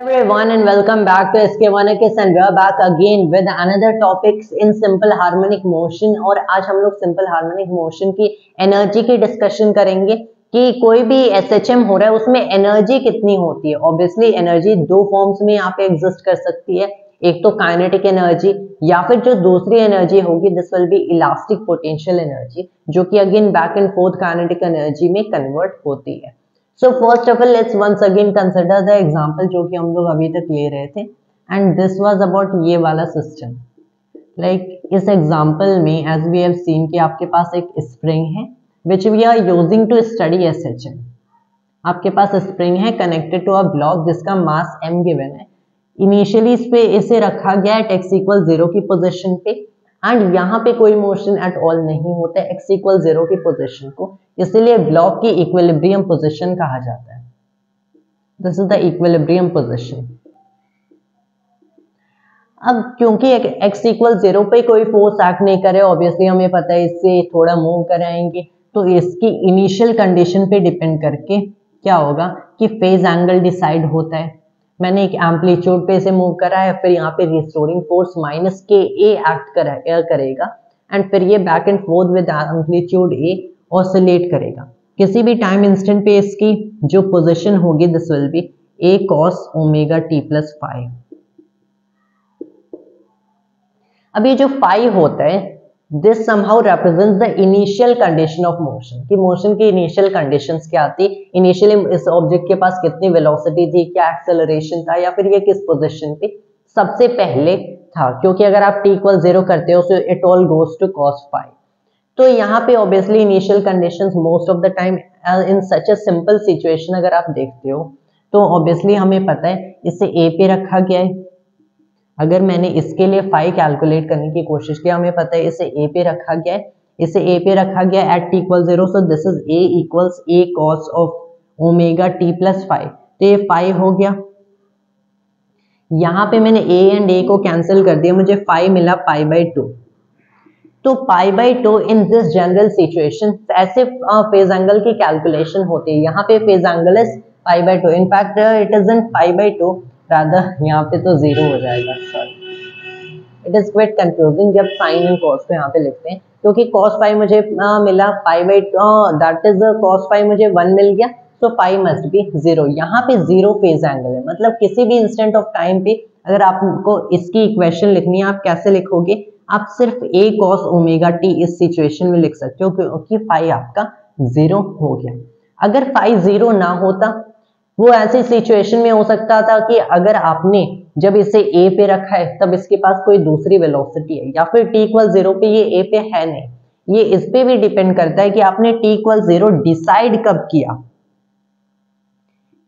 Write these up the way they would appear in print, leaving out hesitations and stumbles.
Everyone and welcome back to SK Vanakis and we are back again with another topics in simple harmonic motion। और आज हम लोग simple harmonic motion की energy की discussion करेंगे कि कोई भी एसएचएम हो रहा है उसमें एनर्जी कितनी होती है। ऑब्वियसली एनर्जी दो फॉर्म्स में यहाँ पे एग्जिस्ट कर सकती है, एक तो काइनेटिक एनर्जी या फिर जो दूसरी एनर्जी होगी this will B elastic potential energy, जो कि again back and fourth kinetic energy में कन्वर्ट होती है। So first of all, let's once again consider the example जो कि हम लोग अभी तक ले रहे थे and this was about ये वाला सिस्टम। इस एग्जाम्पल में as we have seen कि आपके पास एक स्प्रिंग है which we are using to study SHM। आपके पास स्प्रिंग है कनेक्टेड टू अ ब्लॉक जिसका मास m गिवन है। इनिशियली इस पे इसे रखा गया है x इक्वल 0 की पोजिशन पे एंड यहाँ पे कोई मोशन एट ऑल नहीं होता है x इक्वल 0 की पोजिशन को, इसलिए ब्लॉक की इक्विलिब्रियम पोजीशन कहा जाता है। This is the equilibrium position. अब क्योंकि x इक्वल 0 पे कोई फोर्स एक्ट नहीं करे, ऑब्वियसली हमें पता है इससे थोड़ा मूव कराएंगे तो इसकी इनिशियल कंडीशन पे डिपेंड करके क्या होगा कि फेज एंगल डिसाइड होता है। मैंने एक एम्पलीट्यूड पे इसे मूव करा है, फिर यहाँ पे रिस्टोरिंग फोर्स माइनस के ए एक्ट करेगा एंड फिर ये back and fourth with amplitude A oscillate करेगा। किसी भी टाइम इंस्टेंट पे इसकी जो पोजीशन होगी this will be a cos omega t plus five. अब ये जो फाइव होता है this somehow represents the initial condition of motion, कि मोशन की इनिशियल कंडीशंस क्या थी, इनिशियली इस ऑब्जेक्ट के पास कितनी वेलोसिटी थी, क्या एक्सेलरेशन था या फिर ये किस पोजीशन पे सबसे पहले था। क्योंकि अगर आप t इक्वल 0 करते हो so it all goes to cos phi. तो यहाँ पे obviously initial conditions most of the time in such a simple situation अगर आप देखते हो तो ऑब्वियसली हमें पता है इसे ए पे रखा गया है। अगर मैंने इसके लिए फाइव कैलकुलेट करने की कोशिश किया, हमें पता है इसे ए पे रखा गया है, इसे ए पे रखा गया at t equal 0, so this is a equals a cos of omega t plus phi. तो ये फाइव हो गया। यहाँ पे मैंने a एंड a को कैंसिल कर दिया, मुझे फाइव मिला पाई बाई टू। तो pi by two in this general situation ऐसे फेज एंगल की कैलकुलेशन होती है। यहाँ पे phase angle is pi by two, in fact it is in pi by to rather, यहाँ पे तो जीरो हो जाएगा, sorry it is quite confusing जब साइन एंड कॉस को यहाँ पे लिखते हैं, क्योंकि कॉस फाइव मुझे मिला pi by to, that is cos five मुझे वन मिल गया, तो फाइव मस्ट बी जीरो। यहाँ पे जीरो फेज एंगल है, मतलब किसी भी इंस्टेंट ऑफ टाइम पे अगर आपको इसकी इक्वेशन लिखनी है आप कैसे लिखोगे, आप सिर्फ a cos ओमेगा t इस सिचुएशन में लिख सकते हो क्योंकि फाइव आपका जीरो हो गया। अगर फाइव जीरो ना होता वो ऐसी सिचुएशन में हो सकता था कि अगर आपने जब इसे a पे रखा है तब इसके पास कोई दूसरी वेलोसिटी है या फिर t इक्वल 0 पे ये a पे है नहीं, ये इस पे भी डिपेंड करता है कि आपने t इक्वल 0 डिसाइड कब किया,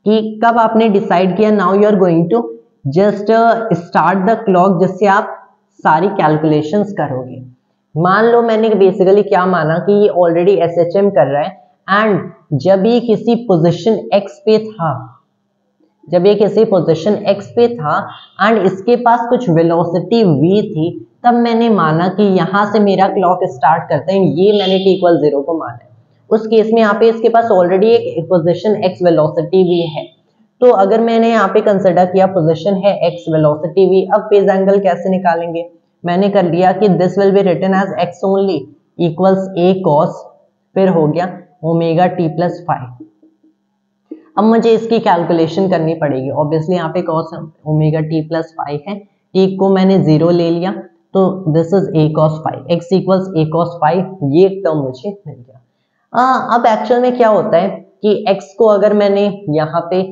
कि कब आपने डिसाइड किया। Now you are going to just start the clock जिससे आप सारी कैलकुलेशंस करोगे। मान लो मैंने बेसिकली क्या माना कि ये ऑलरेडी एसएचएम कर रहा है एंड जब ये किसी पोजीशन x पे था, जब ये किसी पोजीशन x पे था एंड इसके पास कुछ वेलोसिटी v थी, तब मैंने माना कि यहां से मेरा क्लॉक स्टार्ट करता है, ये मैंने t इक्वल 0 को माना है। उस केस में यहाँ पे इसके पास ऑलरेडी एक पोजीशन x वेलोसिटी v है, तो अगर मैंने यहाँ पे कंसिडर किया पोजीशन है x वेलोसिटी v, अब फेज एंगल कैसे निकालेंगे, मैंने कर लिया कि this will be written as x only equals a cos, फिर हो गया ओमेगा t प्लस फाइव। अब मुझे इसकी कैलकुलेशन करनी पड़ेगी, ऑब्वियसली यहाँ पे cos omega t plus five है, t को मैंने जीरो ले लिया तो this is a cos five, x equals a cos five, ये टर्म मुझे मिल गया। अब एक्चुअल में क्या होता है कि x को अगर मैंने यहाँ पे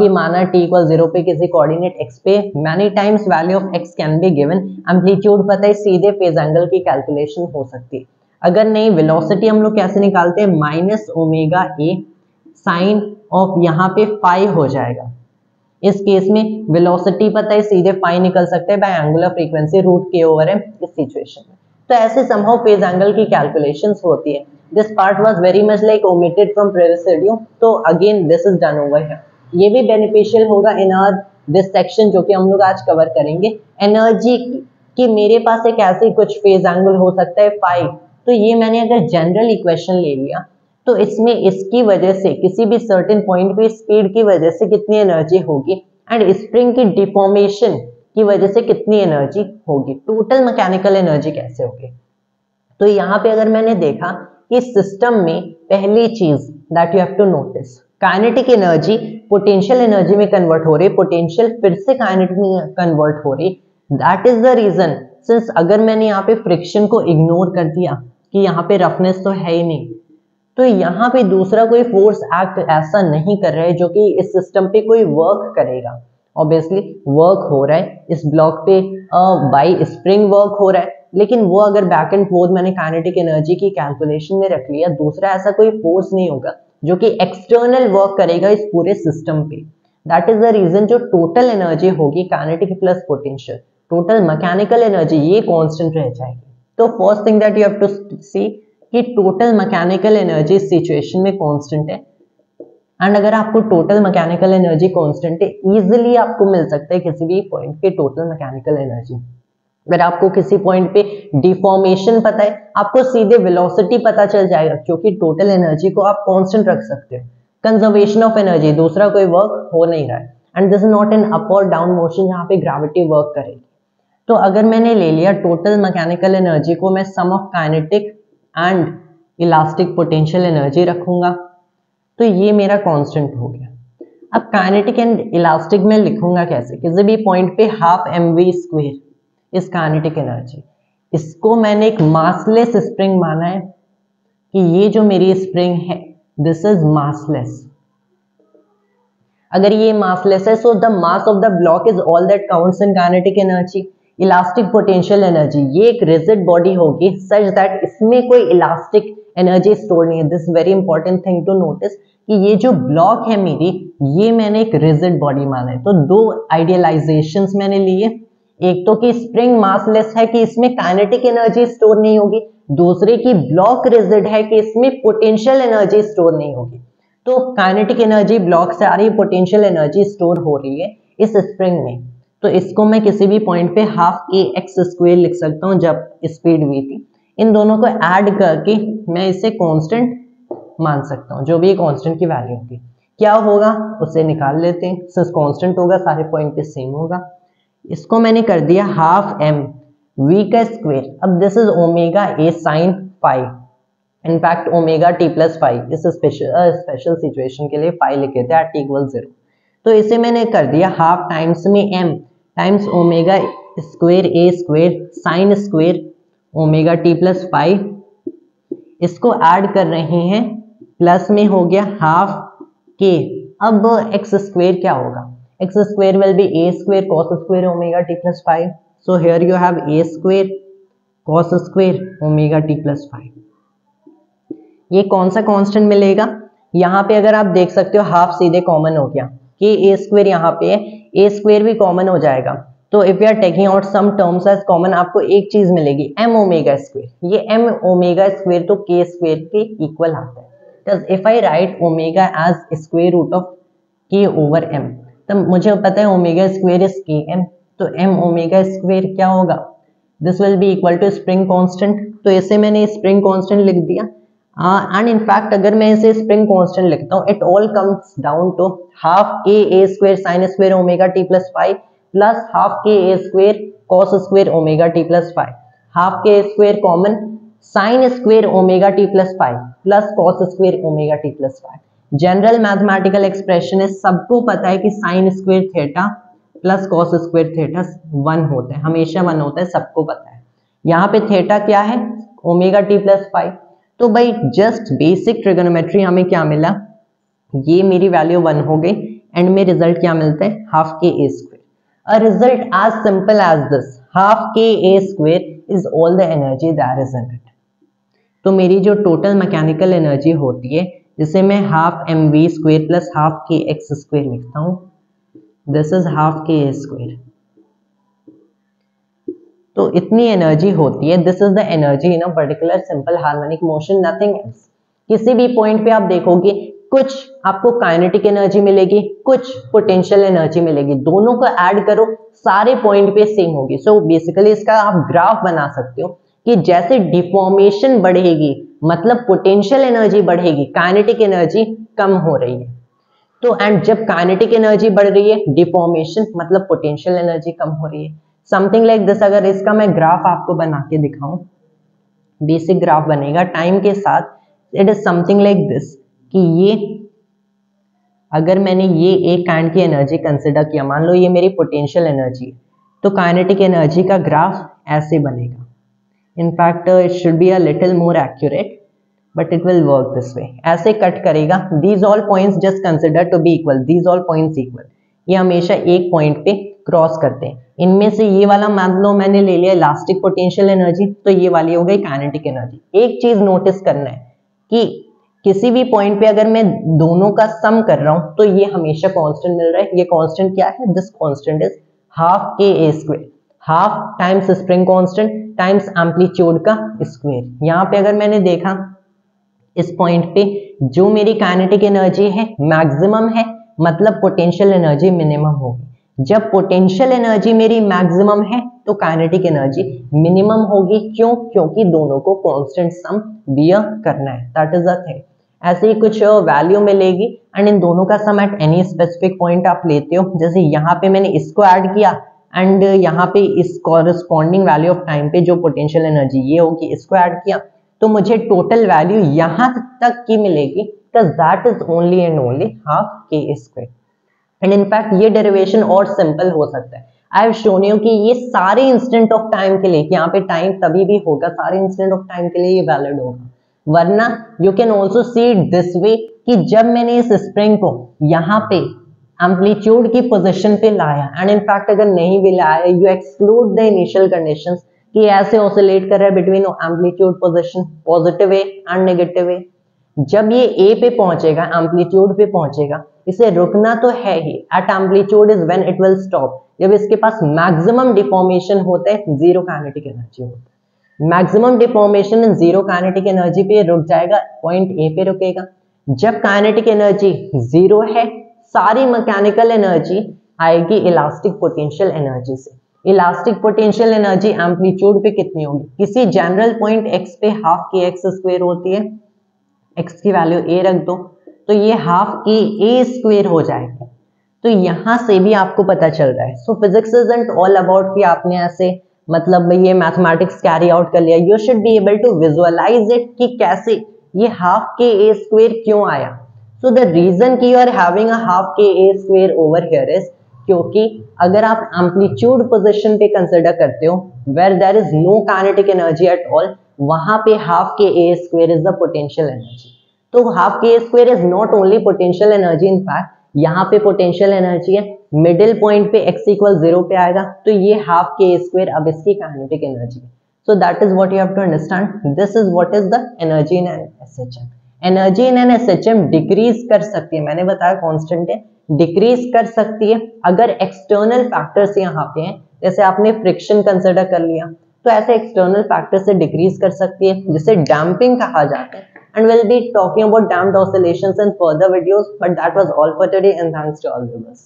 माना t इक्वल 0 पे किसी कोऑर्डिनेट x पे, many times value of x can be given, amplitude पता है सीधे फेज एंगल की कैलकुलेशन हो सकती है। अगर नहीं वेलोसिटी हम लोग कैसे निकालते हैं, minus omega a sine of यहाँ पे फाइव हो जाएगा। इस केस में वेलोसिटी पता है सीधे फाइव निकल सकते हैं बाय एंगुलर फ्रीक्वेंसी रूट के ओवर m इस सिचुएशन में। तो ऐसे समहाउ फेज एंगल की कैलकुलेशंस होती है। This part was very much like omitted from previous video, तो again this is done over here. ये भी बेनिफिशियल होगा इन आवर दिस सेक्शन जो कि हम लोग आज कवर करेंगे। एनर्जी कि मेरे पास एक ऐसे कुछ फेज एंगल हो सकता है फाइव, तो ये मैंने अगर जनरल इक्वेशन ले लिया तो इसमें इसकी वजह से किसी भी सर्टेन पॉइंट पे स्पीड की वजह से कितनी एनर्जी होगी एंड स्प्रिंग की डिफॉर्मेशन की वजह से कितनी एनर्जी होगी, टोटल मैकेनिकल एनर्जी कैसे होगी। तो यहाँ पे अगर मैंने देखा कि सिस्टम में पहली चीज that you have to notice, kinetic energy potential energy में कन्वर्ट हो रही, पोटेंशियल फिर से काइनेटिक में कन्वर्ट हो रही। That is the reason, since अगर मैंने यहाँ पे फ्रिक्शन को इग्नोर कर दिया कि यहाँ पे रफनेस तो है ही नहीं, तो यहाँ पे दूसरा कोई फोर्स एक्ट ऐसा नहीं कर रहा है जो कि इस सिस्टम पे कोई वर्क करेगा। ऑब्वियसली वर्क हो रहा है इस ब्लॉक पे बाय स्प्रिंग वर्क हो रहा है, लेकिन वो अगर बैक एंड फोर्थ मैंने काइनेटिक एनर्जी की कैलकुलेशन में रख लिया, दूसरा ऐसा कोई फोर्स नहीं होगा जो कि एक्सटर्नल वर्क करेगा इस पूरे सिस्टम पे। दैट इज द रीजन जो टोटल एनर्जी होगी kinetic plus potential, total mechanical energy ये कांस्टेंट रह जाएगी। तो first thing that you have to see कि टोटल मैकेनिकल एनर्जी इस सिचुएशन में कांस्टेंट है। एंड अगर आपको टोटल मैकेनिकल एनर्जी कांस्टेंट है, इजीली आपको मिल सकता है किसी भी पॉइंट पे टोटल मैकेनिकल एनर्जी। अगर आपको किसी पॉइंट पे डिफॉर्मेशन पता है, आपको सीधे वेलोसिटी पता चल जाएगा, क्योंकि टोटल एनर्जी को आप कांस्टेंट रख सकते हो। कंजर्वेशन ऑफ एनर्जी, दूसरा कोई वर्क हो नहीं रहा है, and this is not an up और डाउन मोशन जहाँ पे ग्रेविटी वर्क करेगी। तो अगर मैंने ले लिया टोटल मैकेनिकल एनर्जी को मैं sum of kinetic and elastic potential energy रखूंगा, तो ये मेरा कांस्टेंट हो गया। अब काइनेटिक एंड इलास्टिक में लिखूंगा कैसे, किसी भी पॉइंट पे हाफ mv स्क्वायर इस काइनेटिक एनर्जी, इसको मैंने एक मासलेस स्प्रिंग माना है कि ये जो मेरी स्प्रिंग है दिस इज मासलेस। अगर ये मासलेस है so the mass of the block is all that counts in kinetic energy. Elastic potential energy, ये एक रिजिड बॉडी होगी सच दैट इसमें कोई इलास्टिक एनर्जी स्टोर नहीं है। This very important thing to notice कि ये जो ब्लॉक है मेरी, ये मैंने एक रिजिड बॉडी माना है। तो दो आइडियलाइजेशंस मैंने लिए, एक तो कि स्प्रिंग मासलेस है कि इसमें काइनेटिक एनर्जी स्टोर नहीं होगी, दूसरे की ब्लॉक रिजिड है कि इसमें पोटेंशियल एनर्जी स्टोर नहीं होगी। तो काइनेटिक एनर्जी ब्लॉक से आ रही है, पोटेंशियल एनर्जी स्टोर हो रही है इस स्प्रिंग में। तो इसको मैं किसी भी पॉइंट पे हाफ kx² लिख सकता हूँ जब स्पीड v थी। इन दोनों को ऐड करके मैं इसे कांस्टेंट मान सकता हूँ, जो भी कांस्टेंट की वैल्यू होगी। क्या होगा उसे निकाल लेते हैं, सिंस कांस्टेंट होगा सारे पॉइंट पे सेम होगा। इसको मैंने कर दिया हाफ m v का स्क्वायर। अब this is omega a sin phi, in fact omega t plus phi, इस स्पेशल सिचुएशन के लिए फाई लिखे थे at = 0। तो इसे मैंने कर दिया हाफ टाइम्स में m times omega square a square sine square omega t plus phi, इसको ऐड कर रहे हैं, प्लस में हो गया हाफ k। अब x स्क्वायर क्या होगा, x square will be a square cos square omega t plus phi. So here you have a square cos square omega t plus phi. ये कौन सा कांस्टेंट मिलेगा, यहाँ पे अगर आप देख सकते हो हाफ सीधे कॉमन हो गया कि a स्क्वायर यहाँ पे है, a स्क्वायर भी कॉमन हो जाएगा। तो if you are taking out some terms as common, आपको एक चीज मिलेगी m ओमेगा स्क्वायर। ये m ओमेगा स्क्वायर तो k स्क्वायर के इक्वल आता है। If I write omega as square root of k over m, तब मुझे पता है ओमेगा स्क्वायर इज km, तो m ओमेगा स्क्वायर क्या होगा, this will be equal to spring constant. तो इसे मैंने स्प्रिंग कांस्टेंट लिख दिया। एंड इनफैक्ट अगर मैं इसे स्प्रिंग कांस्टेंट लिखता हूँ, it all comes down to half a square sine square omega t plus phi plus half k a square cos square omega t plus phi, half k square common sine square omega t plus phi plus cos square omega t plus phi. General mathematical expression है, सबको पता है कि sine square theta plus cos square theta 1 होता है, हमेशा 1 होता है, सबको पता है। यहाँ पे थीटा क्या है, ओमेगा t प्लस फाई। तो भाई जस्ट बेसिक ट्रिगोनोमेट्री हमें क्या मिला, ये मेरी वैल्यू 1 हो गई, एंड में रिजल्ट क्या मिलता है, half k a square. A result as simple as this, half k a square is all the energy that is in it. तो मेरी जो टोटल मैकेनिकल एनर्जी होती है, जिसे मैं half mv square plus half kx square लिखता हूँ, this is half k a square. तो इतनी एनर्जी होती है, this is the energy in a particular simple harmonic motion, nothing else. किसी भी पॉइंट पे आप देखोगे कुछ आपको काइनेटिक एनर्जी मिलेगी, कुछ पोटेंशियल एनर्जी मिलेगी, दोनों को ऐड करो सारे पॉइंट पे सेम होगी। सो बेसिकली इसका आप ग्राफ बना सकते हो कि जैसे डिफॉर्मेशन बढ़ेगी मतलब पोटेंशियल एनर्जी बढ़ेगी, काइनेटिक एनर्जी कम हो रही है। तो एंड जब काइनेटिक एनर्जी बढ़ रही है, डिफॉर्मेशन मतलब पोटेंशियल एनर्जी कम हो रही है, समथिंग लाइक दिस। अगर इसका मैं ग्राफ आपको बना के दिखाऊं, बेसिक ग्राफ बनेगा टाइम के साथ, it is something like this कि ये अगर मैंने ये एक काइंड की एनर्जी कंसिडर किया, मान लो ये मेरी पोटेंशियल एनर्जी है, तो काइनेटिक एनर्जी का ग्राफ ऐसे बनेगा। In fact it should be a little more accurate but it will work this way. ऐसे कट करेगा, these all points just consider to be equal, these all points equal, ये हमेशा एक पॉइंट पे cross करते हैं। इनमें से ये वाला मान लो मैंने ले लिया इलास्टिक पोटेंशियल एनर्जी, तो ये वाली हो गई काइनेटिक एनर्जी। एक चीज नोटिस करना है कि किसी भी पॉइंट पे अगर मैं दोनों का सम कर रहा हूं तो ये हमेशा कांस्टेंट मिल रहा है। ये कांस्टेंट क्या है? This constant is half K A square, half times spring constant times amplitude का स्क्वायर। यहाँ पे अगर मैंने देखा इस पॉइंट पे जो मेरी काइनेटिक एनर्जी है मैक्सिमम है, मतलब पोटेंशियल एनर्जी मिनिमम होगी। जब पोटेंशियल एनर्जी मेरी मैक्सिमम है तो काइनेटिक एनर्जी मिनिमम होगी। क्यों? क्योंकि दोनों को कांस्टेंट सम बियर करना है, दैट इज द थिंग। ऐसे ही कुछ वैल्यू मिलेगी एंड इन दोनों का सम एट एनी स्पेसिफिक पॉइंट आप लेते हो। जैसे यहाँ पे मैंने इसको ऐड किया एंड यहाँ पे इस कॉरस्पॉन्डिंग वैल्यू ऑफ टाइम पे जो पोटेंशियल एनर्जी ये होगी, इसको ऐड किया, तो मुझे टोटल वैल्यू यहाँ तक की मिलेगी, because that is only and only half k square। And in fact ये डेरिवेशन और सिंपल हो सकता है। आई हैव शोन यू कि ये सारे इंस्टेंट ऑफ टाइम के लिए, यहाँ पे टाइम तभी भी होगा, सारे इंस्टेंट ऑफ टाइम के लिए ये वैलिड होगा। वरना you can also see it this way कि जब मैंने इस स्प्रिंग को यहाँ पे एम्पलीट्यूड की पोजीशन पे लाया एंड इनफैक्ट अगर नहीं भी लाया, you exclude the initial conditions कि ऐसे ऑसिलेट कर रहा है between amplitude position positive way and negative way. जब ये ए पे पहुंचेगा, एम्पलीट्यूड पे पहुंचेगा, इसे रुकना तो है ही। At amplitude is when it will stop, जब इसके पास मैक्सिमम डिफॉर्मेशन होता है, जीरो काइनेटिक एनर्जी होता है। Maximum deformation in zero kinetic energy पे रुक जाएगा, पॉइंट ए पे रुकेगा। जब काइनेटिक एनर्जी जीरो है, सारी मैकेनिकल एनर्जी आएगी इलास्टिक पोटेंशियल एनर्जी से। इलास्टिक पोटेंशियल एनर्जी एम्पलीट्यूड पे कितनी होगी? किसी जनरल पॉइंट एक्स पे हाफ के एक्स स्क्वायर होती है, एक्स की वैल्यू ए रख दो तो ये हाफ के ए स्क्वायर हो जाएगा। तो यहां से भी आपको पता चल रहा है। सो फिजिक्स इजंट ऑल अबाउट कि आपने ऐसे मतलब ये मैथमेटिक्स कैरी आउट कर लिया, you should be able to visualize it कि कैसे ये हाफ के ए स्क्वायर क्यों आया। सो द रीजन कि you are having a half K A square over here is क्योंकि अगर आप एम्पलीट्यूड पोजीशन पे कंसिडर करते हो where there is no kinetic energy at all, वहां पे half K A square is the potential energy. तो half K square is not only potential energy, in fact यहाँ पे पोटेंशियल एनर्जी है, मिडिल पॉइंट पे x इक्वल 0 पे आएगा, तो ये हाफ के स्क्वायर अब इसकी काइनेटिक एनर्जी है। So that is what you have to understand, this is what is the energy in an SHM. Energy in an SHM decrease कर सकती है, मैंने बताया कांस्टेंट है, डिक्रीज कर सकती है अगर एक्सटर्नल फैक्टर्स यहाँ पे हैं। जैसे आपने फ्रिक्शन कंसिडर कर लिया, तो ऐसे एक्सटर्नल फैक्टर से डिक्रीज कर सकती है, जिसे डैम्पिंग कहा जाता है। And we'll be talking about damped oscillations in further videos, but that was all for today and thanks to all viewers.